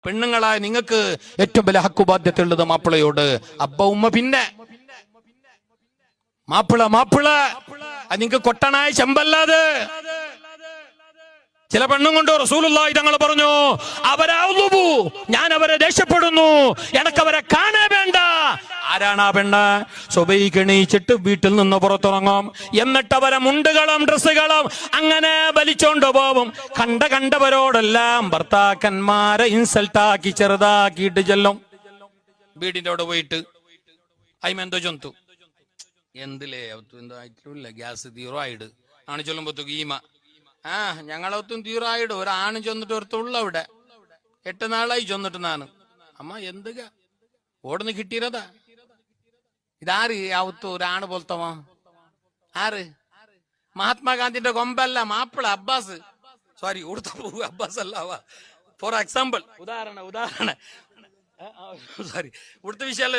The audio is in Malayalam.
പെണ്ണുങ്ങളായ നിങ്ങൾക്ക് ഏറ്റവും വലിയ ഹക്കു ബാധ്യത ഉള്ളത് മാപ്പിളയോട്. അബ്ബ ഉമ്മ പിന്നെ മാപ്പിള അത് നിങ്ങൾക്ക് കൊട്ടനായ ചെമ്പല്ലാതെ. ചില പെണ്ണും കൊണ്ട് റസൂലുള്ളാഹി തങ്ങൾ പറഞ്ഞു, അവരാവുന്നു, ഞാൻ അവരെ ദേഷ്യപ്പെടുന്നു, എനക്കവരെ കാണേ വേണ്ട. ആരാണ് ആ പെണ്ണ്? സുബഹിക്ക് എണീച്ചിട്ട് വീട്ടിൽ നിന്ന് പുറത്തിറങ്ങും, എന്നിട്ട് അവരെ മുണ്ടുകളും ഡ്രസ്സുകളും അങ്ങനെ വലിച്ചോണ്ട് പോവും. കണ്ടവരോടെല്ലാം ഭർത്താക്കന്മാരെ ഇൻസൾട്ടാക്കി ചെറുതാക്കിയിട്ട് ചെല്ലും. വീടിന്റെ അവിടെ പോയിട്ട് അയിമെന്തോ ചൊന്തു എന്തിലേ എന്തായിട്ടില്ല, ഗ്യാസ് തീറായിട് ആണ് ചൊല്ലുമ്പോഴത്തേക്ക് ഈമ ഞങ്ങളൊത്തും തീറായിട് ഒരാണ് ചൊന്നിട്ട് ഒരുത്തുള്ള അവിടെ 8 നാളായി ചൊന്നിട്ട് നാണ്. അമ്മ എന്തുക ഓടുന്ന് കിട്ടിയതാ? ഇതാര് അവത്ത് ഒരാണ് പോലത്തമോ? ആര്? മഹാത്മാഗാന്ധിന്റെ കൊമ്പല്ല, മാപ്പിള അബ്ബാസ്. സോറി, ഉടുത്ത അബ്ബാസ് അല്ല. ഫോർ എക്സാമ്പിൾ, ഉദാഹരണ സോറി, ഉടുത്ത വിഷയമല്ല.